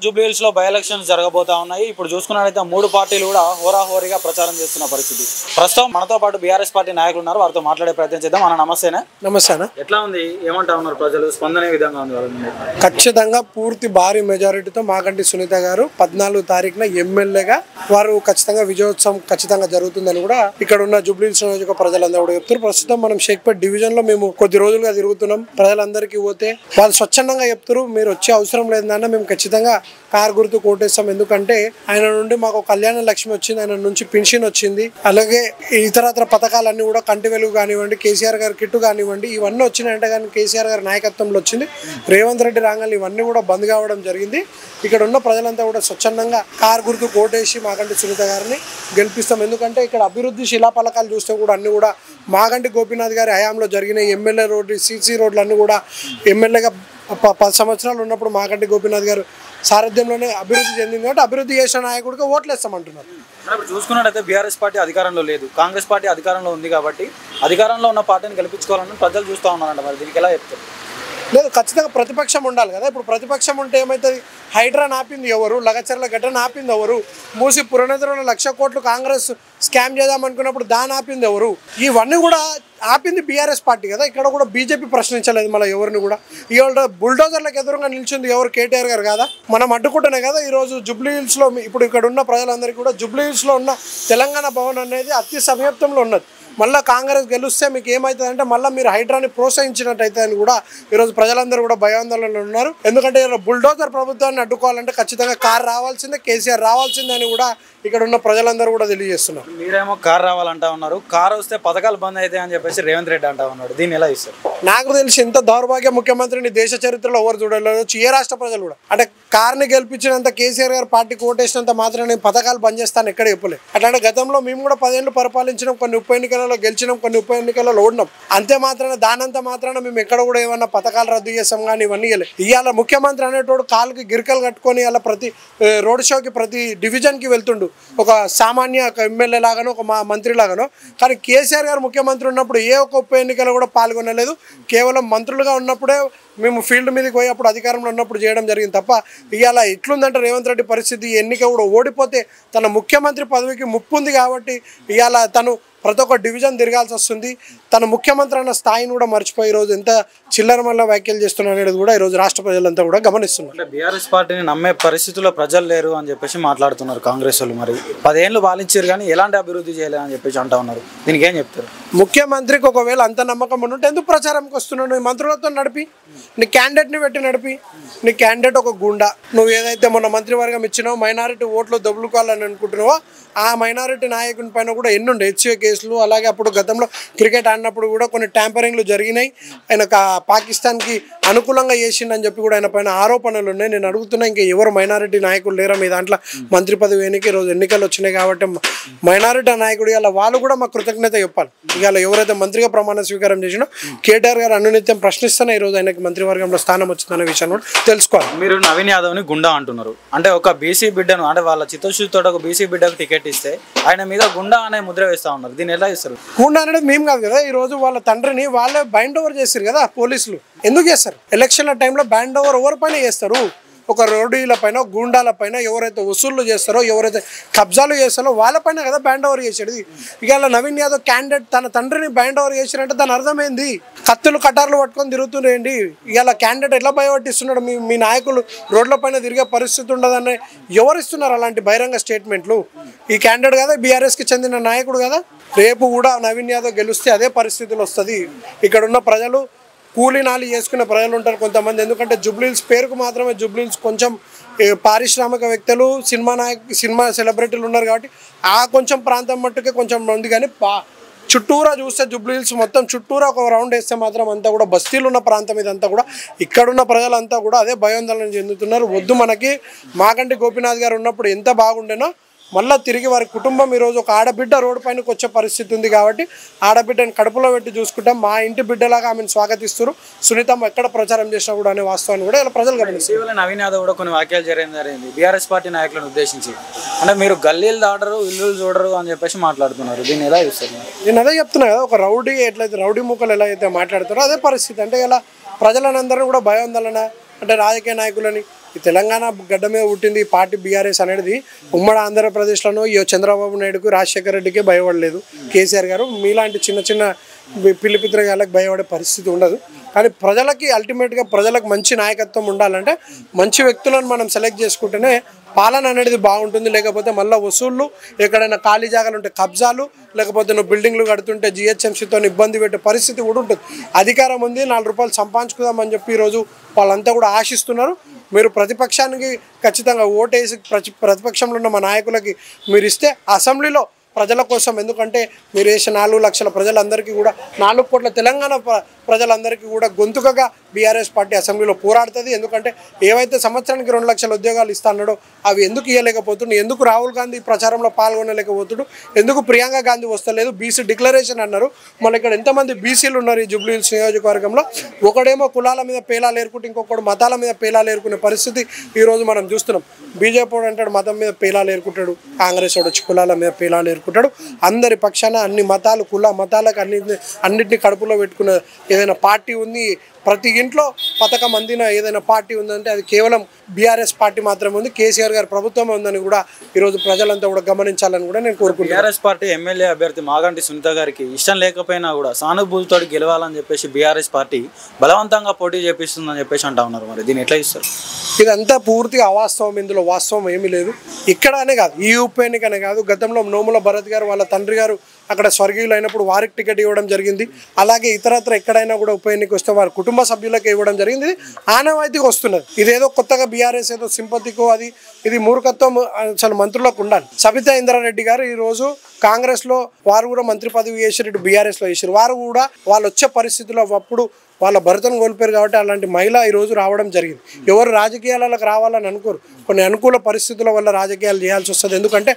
జూబ్లీహిల్స్ లో by elections జరగబోతా ఉన్నాయి. ఇప్పుడు చూసుకున్నట్లయితే మూడు పార్టీలు కూడా హోరాహోరీగా ప్రచారం చేస్తున్న పరిస్థితి. ప్రస్తుతం మనతో పాటు బీఆర్ఎస్ పార్టీ నాయకులు ఉన్నారు, వారితో మాట్లాడే ప్రయత్నం చేద్దాం. అన్న నమస్తేనే. నమస్తే. ఎట్లా ఉంది, ఏమంటా ఉన్నారు ప్రజలు, స్పందన విధంగా ఉంది వాళ్ళ? ఖచ్చితంగా పూర్తి భారీ మెజారిటీతో మాగంటి సునీత గారు 14 తారీఖున ఎమ్మెల్యేగా వారు ఖచ్చితంగా విజయోత్సవం ఖచ్చితంగా జరుగుతుందని కూడా ఇక్కడ ఉన్న జూబ్లీహిల్స్ నియోజక ప్రజలందరూ కూడా చెప్తారు. ప్రస్తుతం మనం షేక్పేట్ డివిజన్ లో మేము కొద్ది రోజులుగా తిరుగుతున్నాం. ప్రజలందరికీ పోతే వాళ్ళు స్వచ్ఛందంగా చెప్తారు, మీరు వచ్చే అవసరం లేదన్నా మేము ఖచ్చితంగా కార్ గుర్తు కోటేస్తాం. ఎందుకంటే ఆయన నుండి మాకు కళ్యాణ లక్ష్మి వచ్చింది, ఆయన నుంచి పెన్షన్ వచ్చింది, అలాగే ఇతరత్ర పథకాలన్నీ కూడా కంటి వెలుగు కానివ్వండి, కేసీఆర్ గారి కిట్టు కానివ్వండి, ఇవన్నీ వచ్చినాయంటే కానీ కేసీఆర్ గారి నాయకత్వంలో వచ్చింది. రేవంత్ రెడ్డి రాగానే ఇవన్నీ కూడా బంద్ కావడం జరిగింది. ఇక్కడ ఉన్న ప్రజలంతా కూడా స్వచ్ఛందంగా కార్ గుర్తు కోటేసి మాగంటి సునీత గారిని గెలిపిస్తాం. ఎందుకంటే ఇక్కడ అభివృద్ధి శిలాఫలకాలు చూస్తే కూడా అన్ని కూడా మాగంటి గోపీనాథ్ గారి హయాంలో జరిగిన ఎమ్మెల్యే రోడ్డు సీసీ రోడ్లు అన్నీ కూడా ఎమ్మెల్యేగా 10 సంవత్సరాలు ఉన్నప్పుడు మాగంటి గోపీనాథ్ గారు సారథ్యంలోనే అభివృద్ధి చెందింది. కాబట్టి అభివృద్ధి చేసిన నాయకుడిగా ఓట్లు వేస్తామంటున్నారు. ఇప్పుడు చూసుకున్నట్టయితే బీఆర్ఎస్ పార్టీ అధికారంలో లేదు, కాంగ్రెస్ పార్టీ అధికారంలో ఉంది. కాబట్టి అధికారంలో ఉన్న పార్టీని గెలిపించుకోవాలని ప్రజలు చూస్తూ ఉన్నారంట. మరి దీనికి ఎలా చెప్తారు? లేదు, ఖచ్చితంగా ప్రతిపక్షం ఉండాలి కదా. ఇప్పుడు ప్రతిపక్షం ఉంటే ఏమవుతుంది? హైడ్రా నాపింది ఎవరు? లగచర్ల గడ్డ నాపింది ఎవరు? మూసి పురనదులను 1,00,000 కోట్లు కాంగ్రెస్ స్కామ్ చేద్దామనుకున్నప్పుడు దాని ఆపింది ఎవరు? ఇవన్నీ కూడా ఆపింది బీఆర్ఎస్ పార్టీ కదా. ఇక్కడ కూడా బీజేపీ ప్రశ్నించలేదు మళ్ళీ ఎవరిని కూడా. ఇవాళ బుల్డోజర్లకు ఎదురుగా నిలిచింది ఎవరు? కేటీఆర్ గారు కదా. మనం అడ్డుకుంటేనే కదా ఈరోజు జూబ్లీహిల్స్లో ఇప్పుడు ఇక్కడ ఉన్న ప్రజలందరికీ కూడా జూబ్లీహిల్స్లో ఉన్న తెలంగాణ భవన్ అనేది అతి సమీపంలో ఉన్నది. మళ్ళీ కాంగ్రెస్ గెలిస్తే మీకు ఏమవుతుందంటే మళ్ళీ మీరు హైడ్రాని ప్రోత్సహించినట్టయితే అని కూడా ఈరోజు ప్రజలందరూ కూడా భయాందోళనలో ఉన్నారు. ఎందుకంటే బుల్డోజర్ ప్రభుత్వాన్ని అడ్డుకోవాలంటే ఖచ్చితంగా కార్ రావాల్సిందే, కేసీఆర్ రావాల్సిందే అని కూడా ఇక్కడ ఉన్న ప్రజలందరూ కూడా తెలియజేస్తున్నారు. మీరేమో కార్ రావాలంటా ఉన్నారు, కార్ వస్తే పథకాలు బంద్ అవుతాయి అని చెప్పేసి రేవంత్ రెడ్డి అంటా ఉన్నాడు. దీన్ని ఎలా ఇస్తారు? నాకు తెలిసి ఇంత దౌర్భాగ్య ముఖ్యమంత్రిని దేశ చరిత్రలో ఎవరు చూడలేదు, ఏ రాష్ట్ర ప్రజలు కూడా. అంటే కార్ని గెలిపించినంత, కేసీఆర్ గారు పార్టీ కోటేసినంత మాత్రం నేను పథకాలు బంద్ చేస్తాను ఎక్కడ చెప్పలేదు. అట్లాంటి గతంలో మేము కూడా 10 ఏళ్ళు పరిపాలించినాం, కొన్ని ఉప ఎన్నికలలో గెలిచినాం, కొన్ని ఉప ఎన్నికలలో ఓడినాం. అంతే మాత్రాన దానంత మాత్రాన మేము ఎక్కడ కూడా ఏమన్నా పథకాలు రద్దు చేస్తాం కానీ ఇవన్నీ ఇవాళ ముఖ్యమంత్రి అనేటోడు కాలుకి గిరికలు కట్టుకొని అలా ప్రతి రోడ్ షోకి ప్రతి డివిజన్కి వెళ్తుండు, ఒక సామాన్య ఎమ్మెల్యే లాగానో ఒక మంత్రి లాగానో. కానీ కేసీఆర్ గారు ముఖ్యమంత్రి ఉన్నప్పుడు ఏ ఒక్క ఉప ఎన్నికలో కూడా పాల్గొనలేదు. కేవలం మంత్రులుగా ఉన్నప్పుడే మేము ఫీల్డ్ మీదకి పోయి అప్పుడు అధికారంలో ఉన్నప్పుడు చేయడం జరిగింది తప్ప ఇవాళ ఎట్లుందంటే రేవంత్ రెడ్డి పరిస్థితి, ఎన్నిక కూడా ఓడిపోతే తన ముఖ్యమంత్రి పదవికి ముప్పు ఉంది కాబట్టి ఇవాళ తను ప్రతి ఒక్క డివిజన్ తిరగాల్సి వస్తుంది. తన ముఖ్యమంత్రి అన్న స్థాయిని కూడా మర్చిపోయి ఈరోజు ఎంత చిల్లర మల్ల వ్యాఖ్యలు చేస్తున్నారు అనేది కూడా ఈరోజు రాష్ట్ర ప్రజలంతా కూడా గమనిస్తున్నారు. అంటే బీఆర్ఎస్ పార్టీని నమ్మే పరిస్థితుల్లో ప్రజలు లేరు అని చెప్పేసి మాట్లాడుతున్నారు కాంగ్రెస్ వాళ్ళు. మరి 10 ఏళ్ళు పాలించారు కానీ ఎలాంటి అభివృద్ధి చేయలేదు అని చెప్పేసి అంటా ఉన్నారు. దీనికి ఏం చెప్తారు? ముఖ్యమంత్రికి ఒకవేళ అంత నమ్మకం ఉంటే ఎందుకు ప్రచారంకి వస్తున్నాడు? నీ మంత్రులతో నడిపి, నీ క్యాండిడేట్ని పెట్టి నడిపి. నీ క్యాండిడేట్ ఒక గుండా. నువ్వు ఏదైతే మొన్న మంత్రివర్గం ఇచ్చినావో మైనారిటీ ఓట్లు దొబ్బుకోవాలని అనుకుంటున్నావో ఆ మైనారిటీ నాయకుని పైన కూడా ఎన్నుండే హెచ్సిఏ కేసులు. అలాగే అప్పుడు గతంలో క్రికెట్ ఆడినప్పుడు కూడా కొన్ని ట్యాంపరింగ్లు జరిగినాయి. ఆయన పాకిస్తాన్కి అనుకూలంగా చేసిండని చెప్పి కూడా ఆయన పైన ఆరోపణలు ఉన్నాయి. నేను అడుగుతున్నా, ఇంకా ఎవరు మైనారిటీ నాయకులు లేరా మీ దాంట్లో? మంత్రి పదవి ఎన్నిక ఈరోజు ఎన్నికలు వచ్చినాయి కాబట్టి మైనారిటీ నాయకుడు ఇలా వాళ్ళు కూడా మాకు కృతజ్ఞత చెప్పాలి. ఇవాళ ఎవరైతే మంత్రిగా ప్రమాణ స్వీకారం చేసినో కేటీఆర్ గారు అనునిత్యం ప్రశ్నిస్తూనే ఈరోజు ఆయనకి మంత్రివర్గంలో స్థానం వచ్చిందనే విషయాన్ని కూడా తెలుసుకోవాలి. మీరు నవీన్ యాదవ్ని గుండా అంటున్నారు. అంటే ఒక బీసీ బిడ్డను, అంటే వాళ్ళ చిత్తశుద్ధితో ఒక బీసీ బిడ్డకు టికెట్ ఇస్తే ఆయన మీద గుండా అనే ముద్ర వేస్తా ఉన్నారు. దీన్ని ఎలా ఇస్తారు? గుండా అనేది మేము కాదు కదా. ఈ రోజు వాళ్ళ తండ్రిని వాళ్ళే బైండ్ ఓవర్ చేస్తారు కదా పోలీసులు. ఎందుకు చేస్తారు? ఎలక్షన్ల టైంలో బైండ్ ఓవర్ ఎవరి పైన చేస్తారు? ఒక రౌడీల పైన, గూండాల పైన, ఎవరైతే వసూళ్లు చేస్తారో, ఎవరైతే కబ్జాలు చేస్తారో వాళ్ళపైన కదా బ్యాండ్ ఓవర్ చేసేది. ఇవాళ నవీన్ యాదవ్ క్యాండిడేట్ తన తండ్రిని బ్యాండ్ ఓవర్ చేశారంటే దాని అర్థమైంది కత్తులు కటార్లు పట్టుకొని తిరుగుతుండేంటి. ఇవాళ క్యాండిడేట్ ఎట్లా భయపట్టిస్తున్నాడు? మీ నాయకులు రోడ్ల పైన తిరిగే పరిస్థితి ఉండదని ఎవరు ఇస్తున్నారు అలాంటి బహిరంగ స్టేట్మెంట్లు? ఈ క్యాండిడేట్ కదా బీఆర్ఎస్కి చెందిన నాయకుడు కదా. రేపు కూడా నవీన్ యాదవ్ గెలిస్తే అదే పరిస్థితులు వస్తుంది. ఇక్కడ ఉన్న ప్రజలు కూలీ నాలి చేసుకునే ప్రజలు ఉంటారు కొంతమంది. ఎందుకంటే జూబ్లీహిల్స్ పేరుకు మాత్రమే జూబ్లీహిల్స్ కొంచెం పారిశ్రామిక వ్యక్తులు, సినిమా సెలబ్రిటీలు ఉన్నారు కాబట్టి ఆ కొంచెం ప్రాంతం మట్టుకే కొంచెం ఉంది. కానీ చుట్టూరా చూస్తే జూబ్లీహిల్స్ మొత్తం చుట్టూరా ఒక రౌండ్ వేస్తే మాత్రం అంతా కూడా బస్తీలు ఉన్న ప్రాంతం ఇదంతా కూడా ఇక్కడున్న ప్రజలంతా కూడా అదే భయాందోళన చెందుతున్నారు. వద్దు, మనకి మాగంటి గోపీనాథ్ గారు ఉన్నప్పుడు ఎంత బాగుండేనో మళ్ళీ తిరిగి వారి కుటుంబం ఈరోజు ఒక ఆడబిడ్డ రోడ్డు పైనకి వచ్చే పరిస్థితి ఉంది కాబట్టి ఆడబిడ్డని కడుపులో పెట్టి చూసుకుంటాం. మా ఇంటి బిడ్డలాగా ఆమెను స్వాగతిస్తారు. సునీతమ్మ ఎక్కడ ప్రచారం చేసినా కూడా అనే వాస్తవాన్ని కూడా ఇలా ప్రజలు గమనిస్తారు. నవీన్ యాదవ్ కూడా కొన్ని వ్యాఖ్యలు జరిగింది బీఆర్ఎస్ పార్టీ నాయకులను ఉద్దేశించి. అంటే మీరు గల్లీలు దాటరు, ఇల్లు చూడరు అని చెప్పేసి మాట్లాడుతున్నారు. దీన్ని ఎలా చూస్తారు? నేను అదే చెప్తున్నా కదా, ఒక రౌడీ ఎట్లయితే రౌడీ ముక్కలు ఎలా అయితే మాట్లాడతారో అదే పరిస్థితి. అంటే ఇలా ప్రజలందరినీ కూడా భయాందోళన, అంటే రాజకీయ నాయకులని ఈ తెలంగాణ గడ్డ మీద పుట్టింది ఈ పార్టీ బీఆర్ఎస్ అనేది ఉమ్మడి ఆంధ్రప్రదేశ్లోనూ ఈ చంద్రబాబు నాయుడుకు రాజశేఖర రెడ్డికే భయపడలేదు కేసీఆర్ గారు. మీలాంటి చిన్న చిన్న పిల్లిపిత్రగాళ్ళకి భయపడే పరిస్థితి ఉండదు. కానీ ప్రజలకి అల్టిమేట్గా ప్రజలకు మంచి నాయకత్వం ఉండాలంటే మంచి వ్యక్తులను మనం సెలెక్ట్ చేసుకుంటేనే పాలన అనేది బాగుంటుంది. లేకపోతే మళ్ళీ వసూళ్ళు, ఎక్కడైనా ఖాళీ జాగాలు ఉంటే కబ్జాలు, లేకపోతే నువ్వు బిల్డింగ్లు కడుతుంటే జిహెచ్ఎంసీతో ఇబ్బంది పెట్టే పరిస్థితి కూడా ఉంటుంది. అధికారం ఉంది, 4 రూపాయలు సంపాదించుకుందామని చెప్పి ఈరోజు వాళ్ళంతా కూడా ఆశిస్తున్నారు. మీరు ప్రతిపక్షానికి ఖచ్చితంగా ఓటేసి ప్రతిపక్షంలో ఉన్న మా నాయకులకి మీరు ఇస్తే అసెంబ్లీలో ప్రజల కోసం, ఎందుకంటే మీరు వేసే 4 లక్షల ప్రజలందరికీ కూడా 4 కోట్ల తెలంగాణ ప్రజలందరికీ కూడా గొంతుకగా బీఆర్ఎస్ పార్టీ అసెంబ్లీలో పోరాడుతుంది. ఎందుకంటే ఏవైతే సంవత్సరానికి 2 లక్షల ఉద్యోగాలు ఇస్తా అన్నాడో అవి ఎందుకు ఇవ్వలేకపోతుండు, ఎందుకు రాహుల్ గాంధీ ప్రచారంలో పాల్గొనలేకపోతుడు, ఎందుకు ప్రియాంక గాంధీ వస్తలేదు, బీసీ డిక్లరేషన్ అన్నారు. మళ్ళీ ఇక్కడ ఎంతమంది బీసీలు ఉన్నారు ఈ జూబ్లీ హిల్స్ నియోజకవర్గంలో. ఒకడేమో కులాల మీద పేలాలు ఏరుకుంటే ఇంకొకడు మతాల మీద పేలాలు ఏరుకునే పరిస్థితి ఈరోజు మనం చూస్తున్నాం. బీజేపీ వాడు అంటాడు మతం మీద పేలాలు ఏరుకుంటాడు, కాంగ్రెస్ వాడు వచ్చి కులాల మీద పేలాలు ఏరుకుంటాడు. అందరి పక్షాన అన్ని మతాలు కుల మతాలకు అన్నింటినీ కడుపులో పెట్టుకున్న ఏదైనా పార్టీ ఉంది, ప్రతి ఇంట్లో పథకం అందిన ఏదైనా పార్టీ ఉందంటే అది కేవలం బీఆర్ఎస్ పార్టీ మాత్రమే ఉంది. కేసీఆర్ గారి ప్రభుత్వం ఉందని కూడా ఈరోజు ప్రజలంతా కూడా గమనించాలని కూడా నేను కోరుకుంటున్నాను. బీఆర్ఎస్ పార్టీ ఎమ్మెల్యే అభ్యర్థి మాగంటి సునీత గారికి ఇష్టం లేకపోయినా కూడా సానుభూతితో గెలవాలని చెప్పేసి బీఆర్ఎస్ పార్టీ బలవంతంగా పోటీ చేపిస్తుందని చెప్పేసి అంటా ఉన్నారు. మరి దీన్ని ఎట్లా ఇస్తారు? ఇదంతా పూర్తిగా అవాస్తవం, ఇందులో వాస్తవం ఏమీ లేదు. ఇక్కడనే కాదు, ఈ ఉప ఎన్నికనే కాదు, గతంలో నోముల భరత్ గారు వాళ్ళ తండ్రి గారు అక్కడ స్వర్గీయులు అయినప్పుడు వారికి టికెట్ ఇవ్వడం జరిగింది. అలాగే ఇతరత్ర ఎక్కడైనా కూడా ఉప ఎన్నిక వస్తే వారి కుటుంబ సభ్యులకు ఇవ్వడం జరిగింది. ఆనవాయితీగా వస్తున్నది. ఇదేదో కొత్తగా బీఆర్ఎస్ ఏదో సింపతికో ఇది మూర్ఖత్వం అసలు మంత్రులకు ఉండాలి. సబితా ఇంద్రారెడ్డి గారు ఈరోజు కాంగ్రెస్లో వారు కూడా మంత్రి పదవి చేసినట్టు బీఆర్ఎస్లో చేసారు. వారు కూడా వాళ్ళు వచ్చే పరిస్థితుల్లో అప్పుడు వాళ్ళ భర్తను కోల్పోయారు కాబట్టి అలాంటి మహిళ ఈరోజు రావడం జరిగింది. ఎవరు రాజకీయాలకు రావాలని అనుకోరు, కొన్ని అనుకూల పరిస్థితుల వల్ల రాజకీయాలు చేయాల్సి వస్తుంది. ఎందుకంటే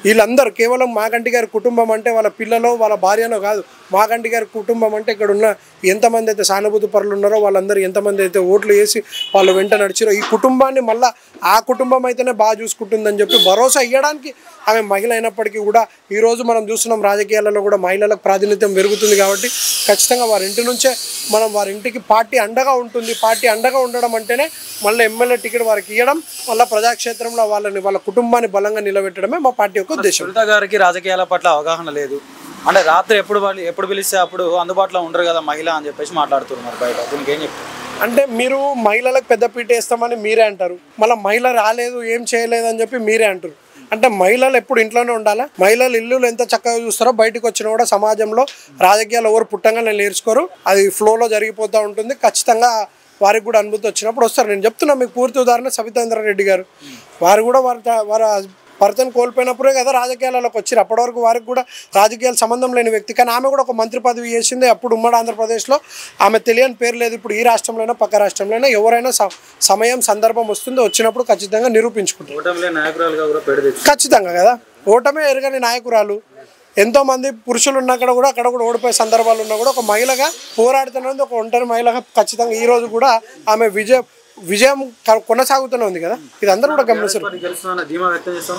వీళ్ళందరూ కేవలం మాగంటి గారి కుటుంబం అంటే వాళ్ళ పిల్లలో వాళ్ళ భార్యనో కాదు, మాగంటి గారి కుటుంబం అంటే ఇక్కడ ఉన్న ఎంతమంది అయితే సానుభూతి పరులు ఉన్నారో వాళ్ళందరూ ఎంతమంది అయితే ఓట్లు వేసి వాళ్ళు వెంట నడిచారో ఈ కుటుంబాన్ని మళ్ళీ ఆ కుటుంబం అయితేనే బాగా చూసుకుంటుందని చెప్పి భరోసా ఇవ్వడానికి ఆమె మహిళ అయినప్పటికీ కూడా ఈరోజు మనం చూస్తున్నాం రాజకీయాలలో కూడా మహిళలకు ప్రాతినిధ్యం పెరుగుతుంది. కాబట్టి ఖచ్చితంగా వారి ఇంటి నుంచే మనం వారి ఇంటికి పార్టీ అండగా ఉంటుంది. పార్టీ అండగా ఉండడం అంటేనే మళ్ళీ ఎమ్మెల్యే టికెట్ వారికి ఇవ్వడం, మళ్ళీ ప్రజాక్షేత్రంలో వాళ్ళ కుటుంబాన్ని బలంగా నిలబెట్టడమే మా పార్టీ యొక్క ఉద్దేశం. సునీత గారికి రాజకీయాల పట్ల అవగాహన లేదు అంటే రాత్రి ఎప్పుడు పిలిస్తే అప్పుడు అందుబాటులో ఉండరు కదా మహిళ అని చెప్పేసి మాట్లాడుతున్నారు బయట. దీనికి ఏం చెప్తారు? అంటే మీరు మహిళలకు పెద్దపీట వేస్తామని మీరే అంటారు, మళ్ళీ మహిళ రాలేదు ఏం చేయలేదు అని చెప్పి మీరే అంటారు. అంటే మహిళలు ఎప్పుడు ఇంట్లోనే ఉండాలా? మహిళలు ఇల్లులు ఎంత చక్కగా చూస్తారో బయటకు వచ్చినా కూడా సమాజంలో రాజకీయాలు ఎవరు పుట్టంగానే నేర్చుకోరు, అది ఫ్లోలో జరిగిపోతూ ఉంటుంది. ఖచ్చితంగా వారికి కూడా అనుభూతి వచ్చినప్పుడు వస్తారు. నేను చెప్తున్నా మీకు పూర్తి ఉదాహరణ సబితా ఇంద్రారెడ్డి గారు. వారు కూడా వారి భర్తను కోల్పోయినప్పుడే కదా రాజకీయాలలోకి వచ్చారు. అప్పటి వరకు వారికి కూడా రాజకీయాలు సంబంధం లేని వ్యక్తి. కానీ ఆమె కూడా ఒక మంత్రి పదవి చేసింది అప్పుడు ఉమ్మడి ఆంధ్రప్రదేశ్లో. ఆమె తెలియని పేరు లేదు. ఇప్పుడు ఈ రాష్ట్రంలోనైనా పక్క రాష్ట్రంలోనైనా ఎవరైనా సమయం సందర్భం వస్తుందో వచ్చినప్పుడు ఖచ్చితంగా నిరూపించుకుంటారు. ఖచ్చితంగా కదా, ఓటమే ఎరగని నాయకురాలు. ఎంతోమంది పురుషులు ఉన్నక్కడ కూడా అక్కడ కూడా ఓడిపోయే సందర్భాలు ఉన్నా కూడా ఒక మహిళగా పోరాడుతున్నది, ఒక ఒంటరి మహిళగా ఖచ్చితంగా ఈరోజు కూడా ఆమె విజయం కొనసాగుతూనే ఉంది కదా. ఇది అందరూ కూడా గమనిస్తారు.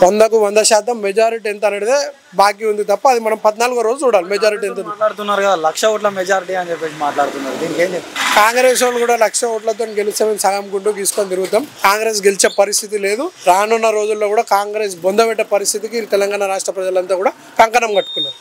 100కు 100% మెజారిటీ ఎంత అనేది బాకీ ఉంది తప్ప అది మనం 14వ రోజు చూడాలి మెజారిటీ ఎంత. మాట్లాడుతున్నారు కదా 1,00,000 ఓట్ల మెజారిటీ అని చెప్పేసి మాట్లాడుతున్నారు. దీనికి ఏం చెప్తారు? కాంగ్రెస్ వాళ్ళు కూడా 1,00,000 ఓట్లతో గెలిస్తే మేము సగం గుండు తీసుకొని తిరుగుతాం. కాంగ్రెస్ గెలిచే పరిస్థితి లేదు. రానున్న రోజుల్లో కూడా కాంగ్రెస్ బొందబెట్టే పరిస్థితికి తెలంగాణ రాష్ట్ర ప్రజలంతా కూడా కంకణం కట్టుకున్నారు.